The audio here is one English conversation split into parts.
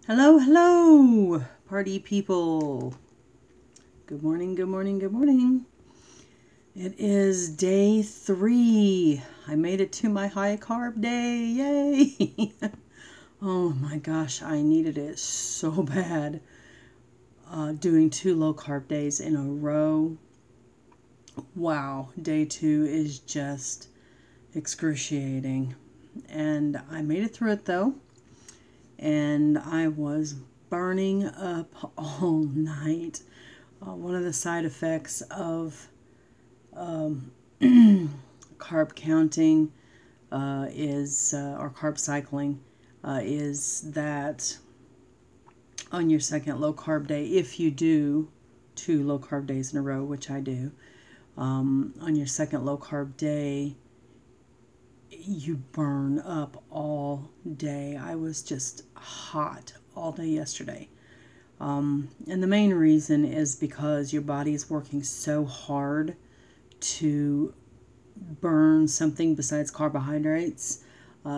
Hello, hello, party people. Good morning, good morning, good morning. It is day 3. I made it to my high carb day. Yay! Oh my gosh, I needed it so bad. Doing 2 low carb days in a row. Wow, day 2 is just excruciating. And I made it through it though. And I was burning up all night. One of the side effects of carb counting or carb cycling is that on your second low carb day, if you do 2 low carb days in a row, which I do, on your second low carb day, you burn up all day. I was just hot all day yesterday. And the main reason is because your body is working so hard to burn something besides carbohydrates.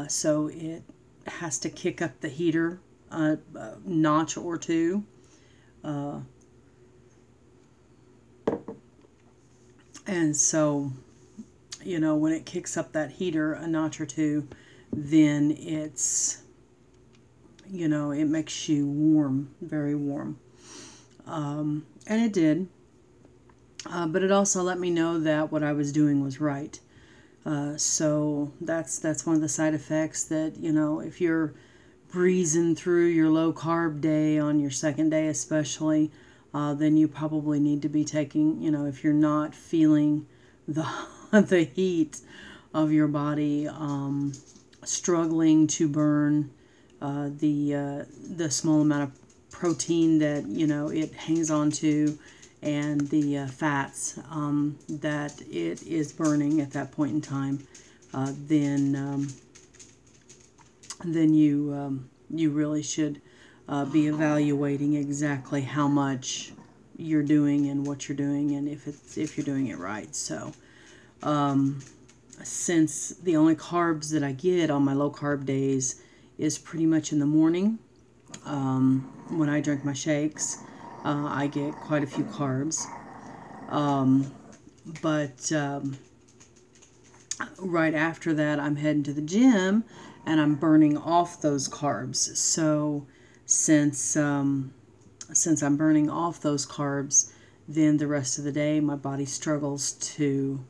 So it has to kick up the heater a notch or two. And so, you know, when it kicks up that heater a notch or two, then it's, you know, it makes you warm, very warm. And it did. But it also let me know that what I was doing was right. So that's one of the side effects that, you know, if you're breezing through your low carb day on your second day especially, then you probably need to be taking, you know, if you're not feeling the heat of your body, struggling to burn the small amount of protein that, you know, it hangs on to, and the fats that it is burning at that point in time, then you really should be evaluating exactly how much you're doing and what you're doing, and if you're doing it right. So since the only carbs that I get on my low carb days is pretty much in the morning, when I drink my shakes, I get quite a few carbs. But right after that, I'm heading to the gym and I'm burning off those carbs. So since I'm burning off those carbs, then the rest of the day my body struggles to,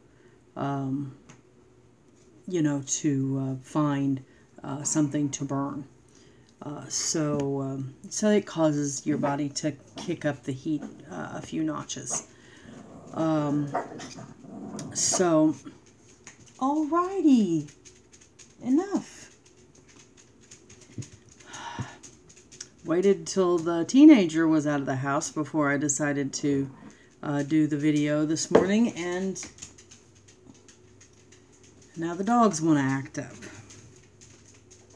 you know, to find something to burn. So it causes your body to kick up the heat a few notches. So, alrighty, enough. Waited till the teenager was out of the house before I decided to do the video this morning, and now the dogs want to act up.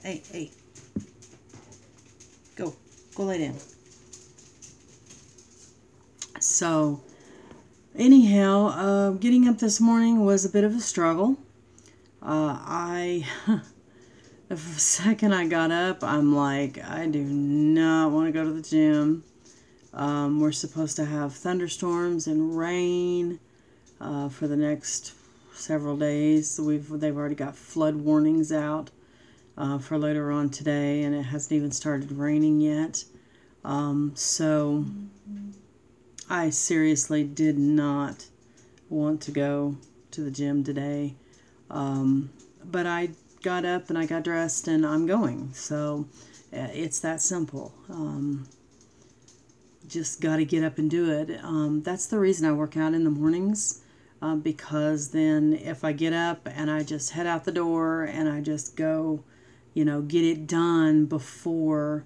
Hey. Go lay down. So, anyhow, getting up this morning was a bit of a struggle. The second I got up, I'm like, I do not want to go to the gym. We're supposed to have thunderstorms and rain for the next several days. They've already got flood warnings out for later on today, and it hasn't even started raining yet. So I seriously did not want to go to the gym today. But I got up and I got dressed and I'm going. So it's that simple. Just got to get up and do it. That's the reason I work out in the mornings. Because then if I get up and I just head out the door and I just go, you know, get it done before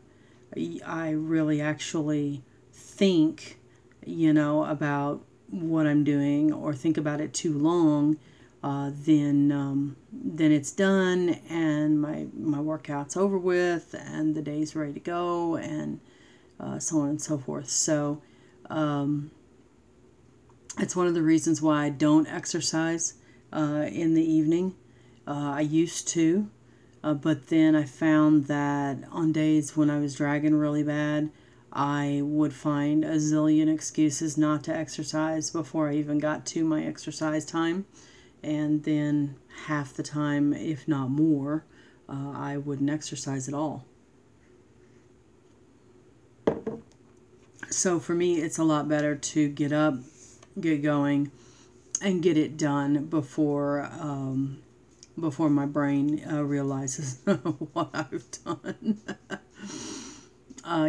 I really actually think, you know, about what I'm doing or think about it too long, then it's done and my workout's over with and the day's ready to go, and so on and so forth. So it's one of the reasons why I don't exercise in the evening. I used to. But then I found that on days when I was dragging really bad, I would find a zillion excuses not to exercise before I even got to my exercise time. And then half the time, if not more, I wouldn't exercise at all. So for me, it's a lot better to get up, get going, and get it done before my brain realizes what I've done.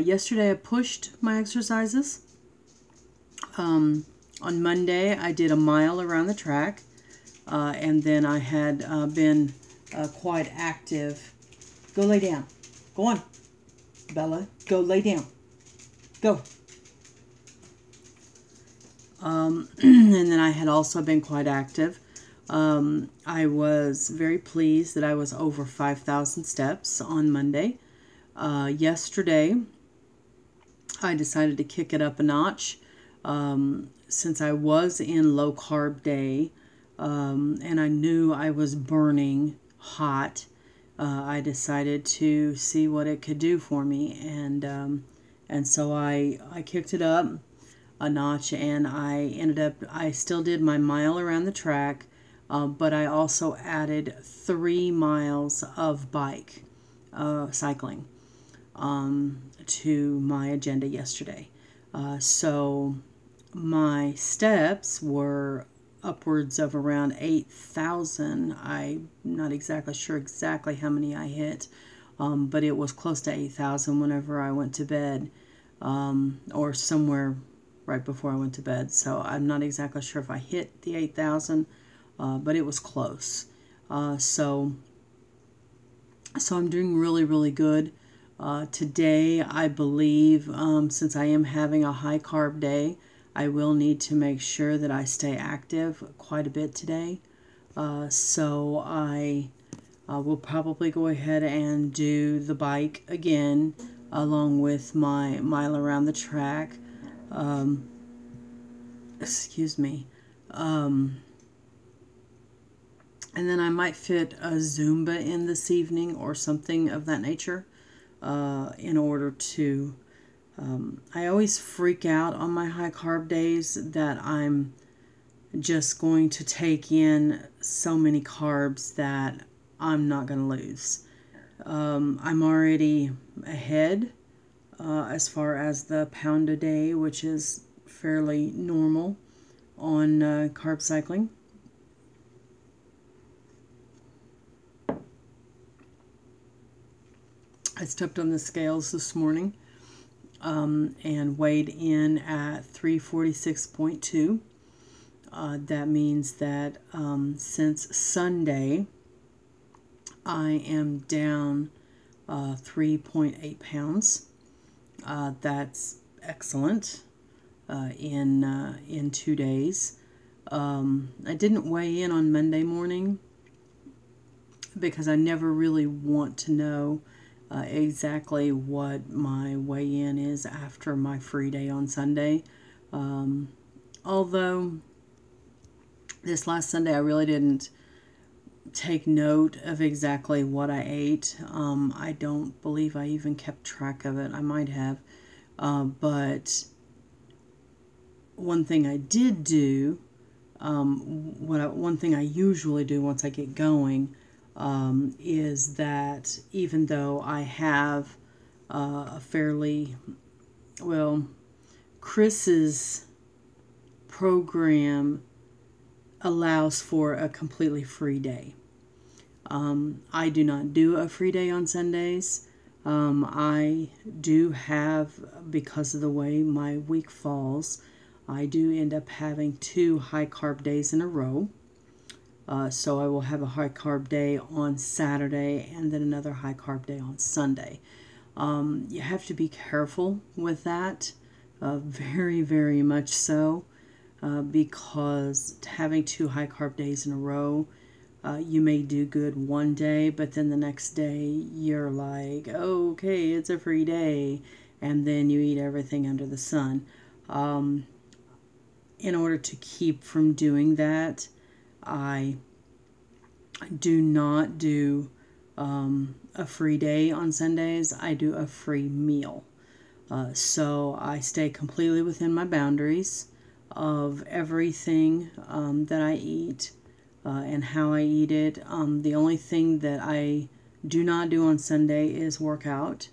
Yesterday I pushed my exercises. On Monday I did a mile around the track, and then I had been quite active. Go lay down. Go on, Bella. Go lay down. Go. And then I had also been quite active. I was very pleased that I was over 5,000 steps on Monday. Yesterday, I decided to kick it up a notch. Since I was in low carb day, and I knew I was burning hot, I decided to see what it could do for me, and so I kicked it up a notch, and I still did my mile around the track, but I also added 3 miles of bike cycling to my agenda yesterday. So my steps were upwards of around 8,000. I'm not exactly sure exactly how many I hit, but it was close to 8,000 whenever I went to bed, or somewhere right before I went to bed. So I'm not exactly sure if I hit the 8,000, but it was close. So I'm doing really, really good. Today, I believe, since I am having a high carb day, I will need to make sure that I stay active quite a bit today. So I will probably go ahead and do the bike again, along with my mile around the track. Excuse me. And then I might fit a Zumba in this evening or something of that nature, in order to... I always freak out on my high carb days that I'm just going to take in so many carbs that I'm not going to lose. I'm already ahead as far as the pound a day, which is fairly normal on carb cycling. I stepped on the scales this morning and weighed in at 346.2. That means that since Sunday, I am down 3.8 pounds. That's excellent in 2 days. I didn't weigh in on Monday morning because I never really want to know exactly what my weigh-in is after my free day on Sunday. Although this last Sunday I really didn't take note of exactly what I ate. I don't believe I even kept track of it. I might have. But one thing I did do, one thing I usually do once I get going, is that even though I have a fairly, well, Chris's program allows for a completely free day. I do not do a free day on Sundays. I do have, because of the way my week falls, I do end up having 2 high carb days in a row. So I will have a high carb day on Saturday and then another high carb day on Sunday. You have to be careful with that, very, very much so, because having 2 high carb days in a row, you may do good one day, but then the next day you're like, oh, okay, it's a free day, and then you eat everything under the sun. In order to keep from doing that, I do not do a free day on Sundays, I do a free meal. So I stay completely within my boundaries of everything that I eat and how I eat it. The only thing that I do not do on Sunday is work out.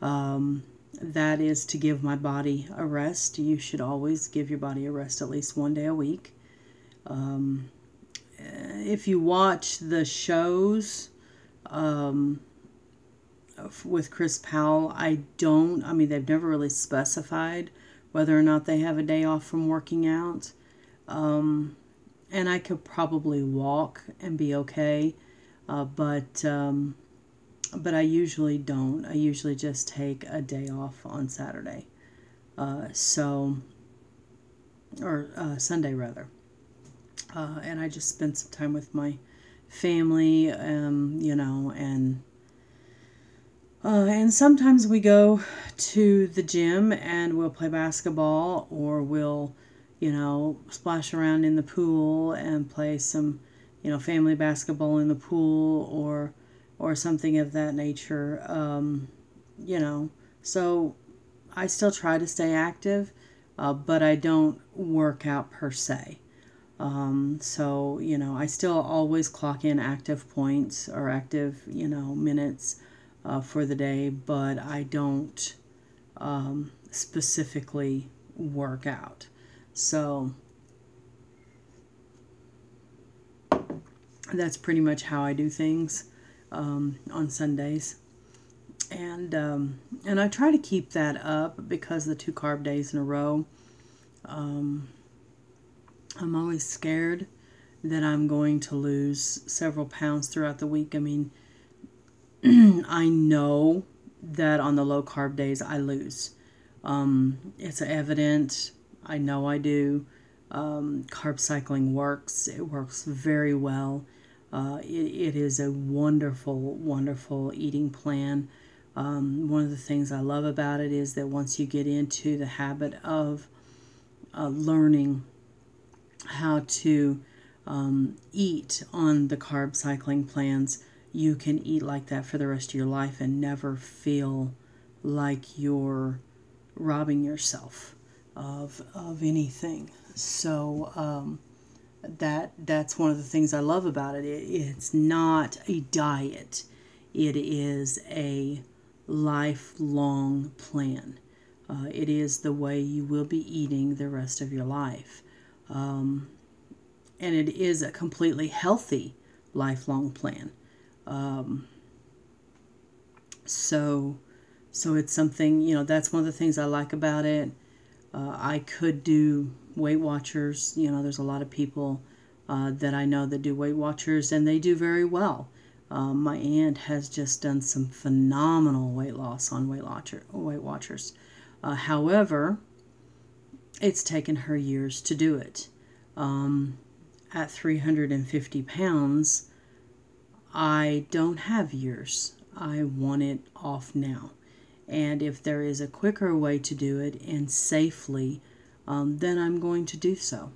That is to give my body a rest. You should always give your body a rest at least one day a week. If you watch the shows with Chris Powell, they've never really specified whether or not they have a day off from working out. And I could probably walk and be okay, but I usually don't. I usually just take a day off on Saturday. Sunday rather. And I just spend some time with my family, and sometimes we go to the gym and we'll play basketball, or we'll, splash around in the pool and play some, family basketball in the pool, or something of that nature. So I still try to stay active, but I don't work out per se. I still always clock in active points or active, minutes for the day, but I don't specifically work out. So that's pretty much how I do things on Sundays. And I try to keep that up because the 2 carb days in a row, I'm always scared that I'm going to lose several pounds throughout the week. I mean, I know that on the low carb days I lose. It's evident. I know I do. Carb cycling works. It works very well. It is a wonderful, wonderful eating plan. One of the things I love about it is that once you get into the habit of learning how to eat on the carb cycling plans, you can eat like that for the rest of your life and never feel like you're robbing yourself of anything. So that's one of the things I love about it. It's not a diet. It is a lifelong plan. It is the way you will be eating the rest of your life. And it is a completely healthy lifelong plan. So it's something, that's one of the things I like about it. I could do Weight Watchers. There's a lot of people that I know that do Weight Watchers, and they do very well. My aunt has just done some phenomenal weight loss on Weight Watchers. However, it's taken her years to do it. At 350 pounds, I don't have years. I want it off now. And if there is a quicker way to do it and safely, then I'm going to do so.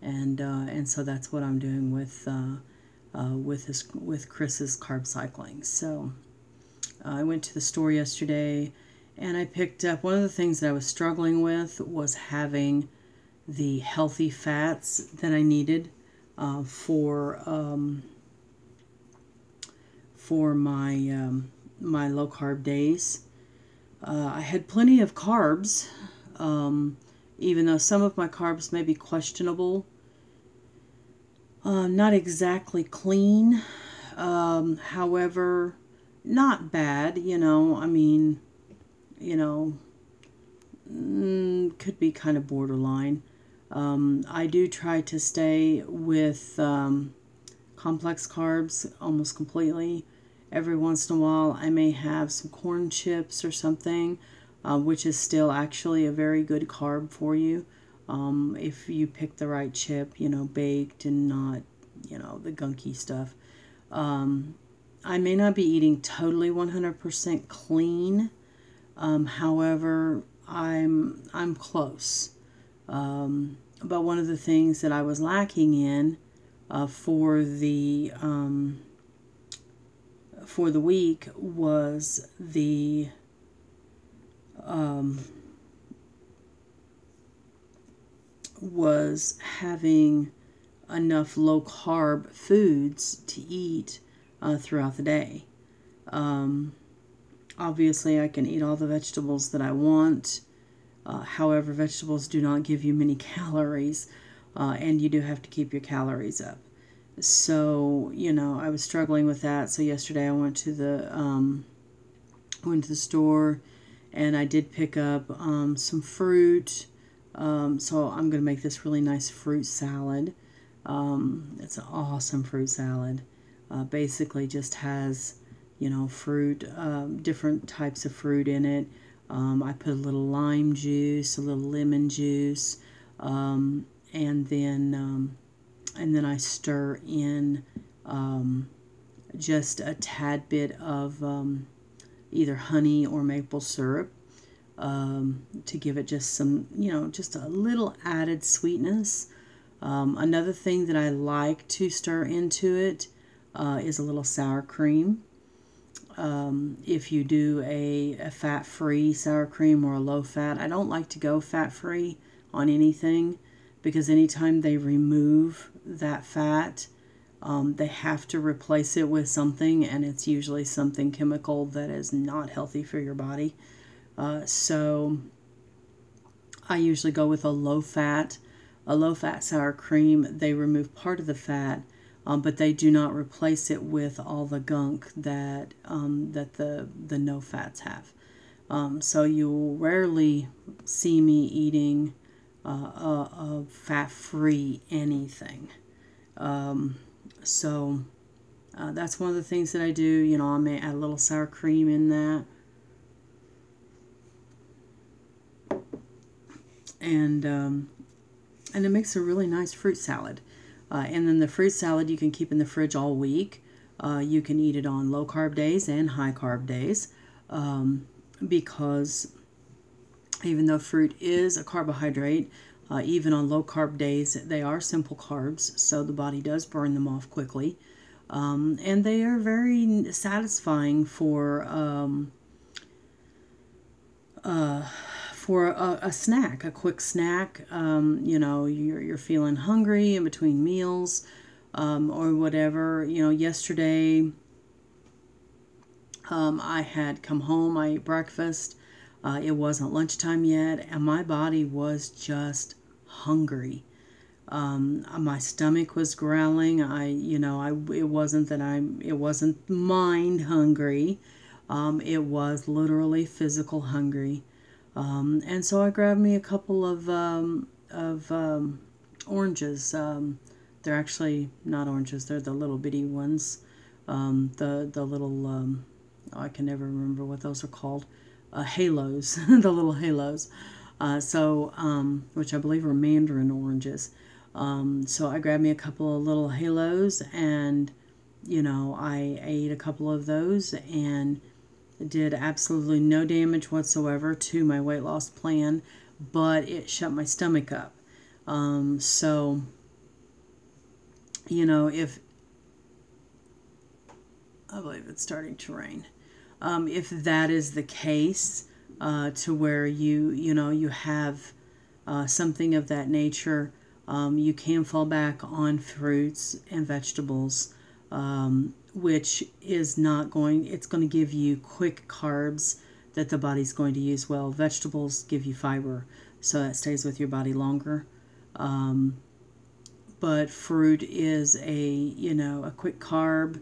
And so that's what I'm doing with Chris's carb cycling. So I went to the store yesterday and I picked up, one of the things that I was struggling with was having the healthy fats that I needed for my low carb days. I had plenty of carbs, even though some of my carbs may be questionable. Not exactly clean, however, not bad, could be kind of borderline. I do try to stay with complex carbs almost completely. Every once in a while I may have some corn chips or something, which is still actually a very good carb for you. If you pick the right chip, baked and not, the gunky stuff. I may not be eating totally 100% clean. However, I'm close. But one of the things that I was lacking in for the for the week was was having enough low carb foods to eat throughout the day. Obviously, I can eat all the vegetables that I want. However, vegetables do not give you many calories, and you do have to keep your calories up. So, I was struggling with that. So yesterday I went to the store, and I did pick up some fruit. So I'm going to make this really nice fruit salad. It's an awesome fruit salad. Basically just has, fruit, different types of fruit in it. I put a little lime juice, a little lemon juice, and then I stir in just a tad bit of either honey or maple syrup to give it just some, just a little added sweetness. Another thing that I like to stir into it is a little sour cream. If you do a fat-free sour cream or a low-fat, I don't like to go fat-free on anything because anytime they remove that fat, they have to replace it with something, and it's usually something chemical that is not healthy for your body. So I usually go with a low-fat sour cream. They remove part of the fat, but they do not replace it with all the gunk that the no fats have. So you'll rarely see me eating a fat-free anything. So that's one of the things that I do. I may add a little sour cream in that. And it makes a really nice fruit salad. And then the fruit salad you can keep in the fridge all week. You can eat it on low-carb days and high-carb days because even though fruit is a carbohydrate, even on low-carb days, they are simple carbs, so the body does burn them off quickly. And they are very satisfying for a snack, a quick snack. You're feeling hungry in between meals or whatever. Yesterday I had come home, I ate breakfast. It wasn't lunchtime yet, and my body was just hungry. My stomach was growling. It wasn't mind hungry. It was literally physical hungry. And so I grabbed me a couple of oranges. They're actually not oranges. They're the little bitty ones. The little, I can never remember what those are called. Halos, the little halos. Which I believe are mandarin oranges. So I grabbed me a couple of little halos, and, I ate a couple of those, and did absolutely no damage whatsoever to my weight loss plan, but it shut my stomach up. If I believe it's starting to rain, if that is the case, to where you have something of that nature, you can fall back on fruits and vegetables, which is it's going to give you quick carbs that the body's going to use well. Vegetables give you fiber, so that stays with your body longer. But fruit is a quick carb.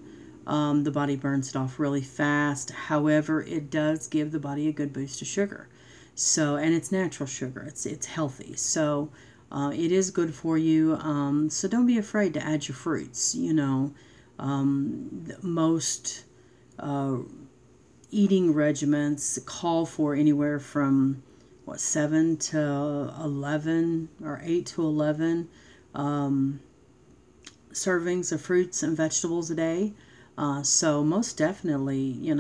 The body burns it off really fast. However, it does give the body a good boost of sugar. So, and it's natural sugar. It's healthy. So, it is good for you. So don't be afraid to add your fruits. Most eating regimens call for anywhere from 7 to 11 or 8 to 11 servings of fruits and vegetables a day. So most definitely,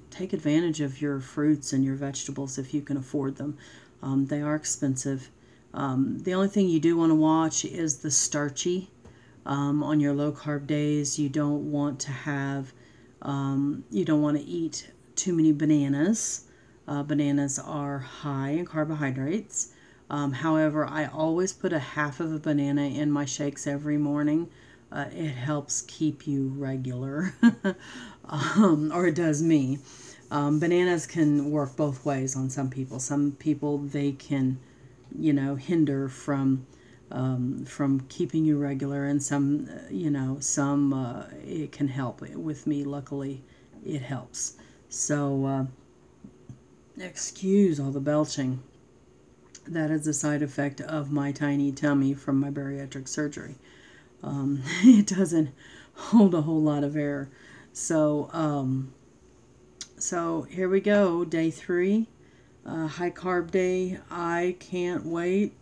take advantage of your fruits and your vegetables if you can afford them. They are expensive. The only thing you do want to watch is the starchy. On your low carb days, you don't want to have You don't want to eat too many bananas. Bananas are high in carbohydrates. However, I always put a half of a banana in my shakes every morning. It helps keep you regular, or it does me. Bananas can work both ways on some people. Some people, they can, hinder from keeping you regular, and some, it can help. With me, luckily, it helps. So, excuse all the belching. That is a side effect of my tiny tummy from my bariatric surgery. It doesn't hold a whole lot of air. So, so here we go, day 3, high carb day. I can't wait.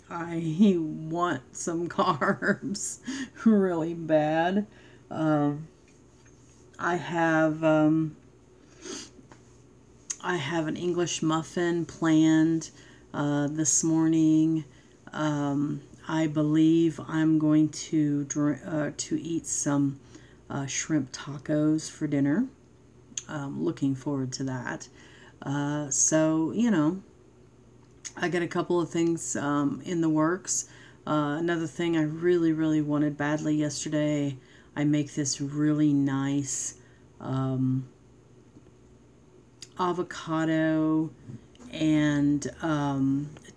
I want some carbs really bad. I have an English muffin planned this morning. I believe I'm going to eat some shrimp tacos for dinner. Looking forward to that. So, I got a couple of things in the works. Another thing I really, really wanted badly yesterday, I make this really nice avocado and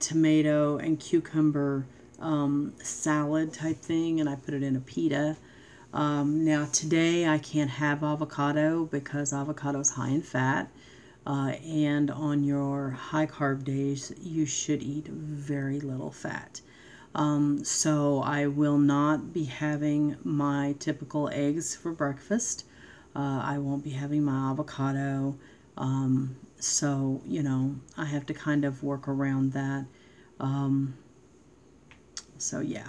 tomato and cucumber salad type thing, and I put it in a pita. Now today I can't have avocado because avocado is high in fat, and on your high carb days you should eat very little fat. So I will not be having my typical eggs for breakfast. I won't be having my avocado. So, I have to kind of work around that. So yeah,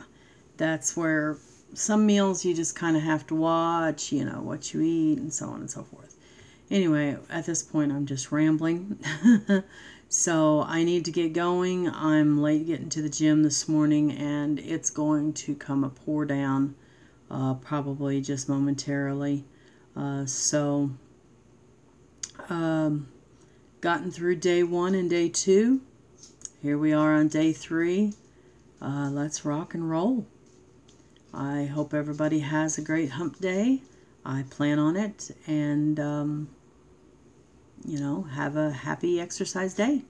that's where some meals you just kind of have to watch, what you eat and so on and so forth. Anyway, at this point I'm just rambling. So I need to get going. I'm late getting to the gym this morning, and it's going to come a pour down probably just momentarily. Gotten through day 1 and day 2. Here we are on day 3. Let's rock and roll. I hope everybody has a great hump day. I plan on it, and have a happy exercise day.